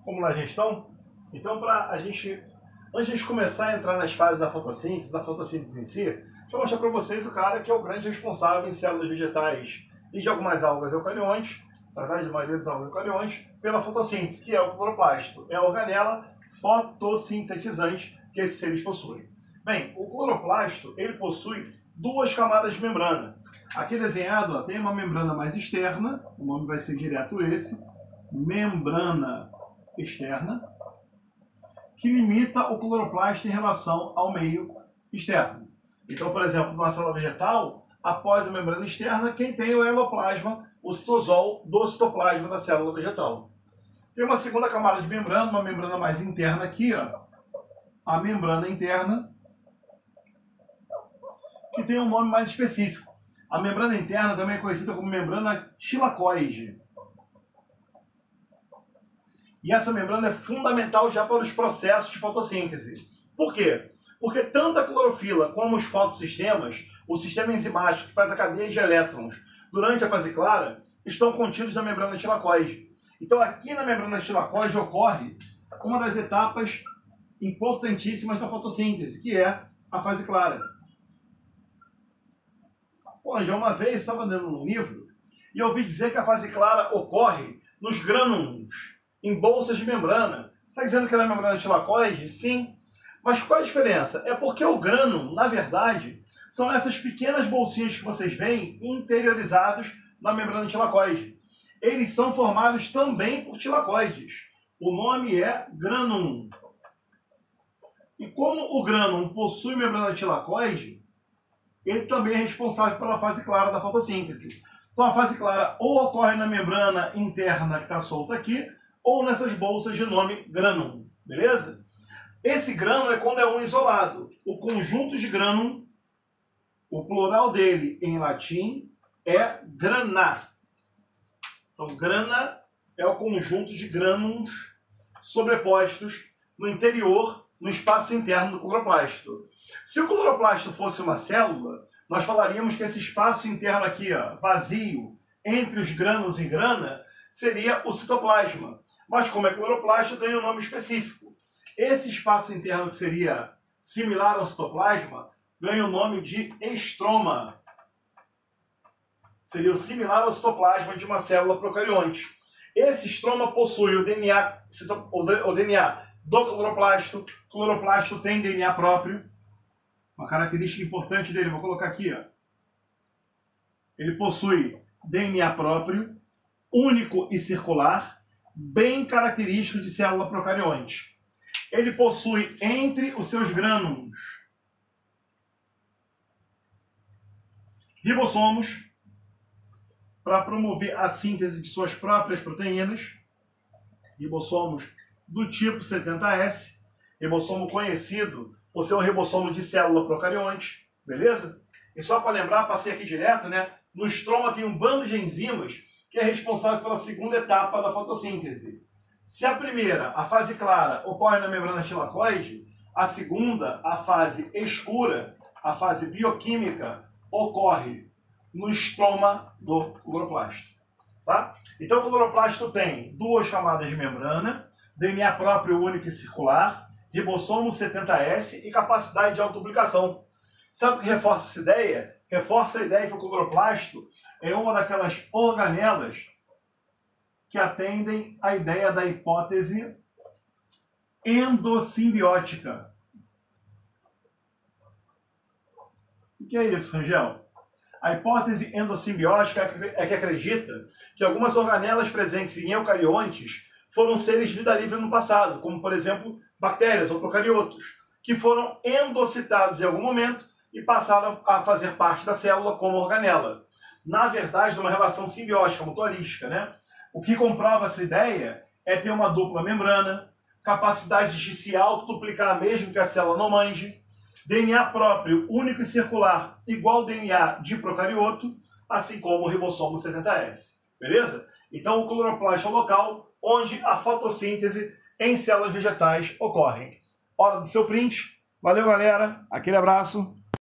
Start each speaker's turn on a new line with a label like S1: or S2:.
S1: Como na gestão. Então, antes de começar a entrar nas fases da fotossíntese em si, deixa eu mostrar para vocês o cara que é o grande responsável em células vegetais e de algumas algas eucariontes, na verdade, a maioria das algas eucariontes, pela fotossíntese, que é o cloroplasto. É a organela fotossintetizante que esses seres possuem. Bem, o cloroplasto, ele possui duas camadas de membrana. Aqui desenhado, ó, tem uma membrana mais externa, o nome vai ser direto esse, membrana externa, que limita o cloroplasto em relação ao meio externo. Então, por exemplo, numa célula vegetal, após a membrana externa, quem tem o eloplasma, o citosol do citoplasma da célula vegetal. Tem uma segunda camada de membrana, uma membrana mais interna aqui, ó, a membrana interna, que tem um nome mais específico. A membrana interna também é conhecida como membrana tilacoide. E essa membrana é fundamental já para os processos de fotossíntese. Por quê? Porque tanto a clorofila como os fotossistemas, o sistema enzimático que faz a cadeia de elétrons durante a fase clara, estão contidos na membrana tilacoide. Então aqui na membrana tilacoide ocorre uma das etapas importantíssimas da fotossíntese, que é a fase clara. Bom, já uma vez estava lendo um livro e eu ouvi dizer que a fase clara ocorre nos grânulos, em bolsas de membrana. Você está dizendo que é na membrana tilacoide? Sim. Mas qual a diferença? É porque o grânulo, na verdade, são essas pequenas bolsinhas que vocês veem interiorizados na membrana tilacoide. Eles são formados também por tilacoides. O nome é grânum. E como o grânum possui membrana tilacoide, ele também é responsável pela fase clara da fotossíntese. Então a fase clara ou ocorre na membrana interna que está solta aqui, ou nessas bolsas de nome grânum, beleza? Esse grânum é quando é um isolado. O conjunto de grânum, o plural dele em latim é grana. Então grana é o conjunto de grânulos sobrepostos no interior, no espaço interno do cloroplasto. Se o cloroplasto fosse uma célula, nós falaríamos que esse espaço interno aqui, ó, vazio, entre os grânulos e grana, seria o citoplasma. Mas como é cloroplasto, ganha um nome específico. Esse espaço interno que seria similar ao citoplasma, ganha o nome de estroma. Seria o similar ao citoplasma de uma célula procarionte. Esse estroma possui o DNA do cloroplasto. O cloroplasto tem DNA próprio. Uma característica importante dele, vou colocar aqui, ó. Ele possui DNA próprio, único e circular, bem característico de célula procarionte. Ele possui entre os seus grânulos ribossomos para promover a síntese de suas próprias proteínas, ribossomos do tipo 70S, ribossomo conhecido por ser um ribossomo de célula procarionte, beleza? E só para lembrar, passei aqui direto, né? No estroma tem um bando de enzimas que é responsável pela segunda etapa da fotossíntese. Se a primeira, a fase clara, ocorre na membrana tilacoide, a segunda, a fase escura, a fase bioquímica, ocorre no estroma do cloroplasto. Tá? Então o cloroplasto tem duas camadas de membrana, DNA próprio único e circular, ribossomo 70S e capacidade de autoduplicação. Sabe o que reforça essa ideia? Reforça a ideia que o cloroplasto é uma daquelas organelas que atendem à ideia da hipótese endossimbiótica. O que é isso, Rangel? A hipótese endossimbiótica é que acredita que algumas organelas presentes em eucariontes foram seres de vida livre no passado, como, por exemplo, bactérias ou procariotos, que foram endocitados em algum momento e passaram a fazer parte da célula como organela. Na verdade, numa relação simbiótica, mutualística, né? O que comprova essa ideia é ter uma dupla membrana, capacidade de se autoduplicar mesmo que a célula não manje, DNA próprio, único e circular, igual ao DNA de procarioto, assim como o ribossomo 70S. Beleza? Então o cloroplasto é o local onde a fotossíntese em células vegetais ocorre. Hora do seu print. Valeu, galera. Aquele abraço.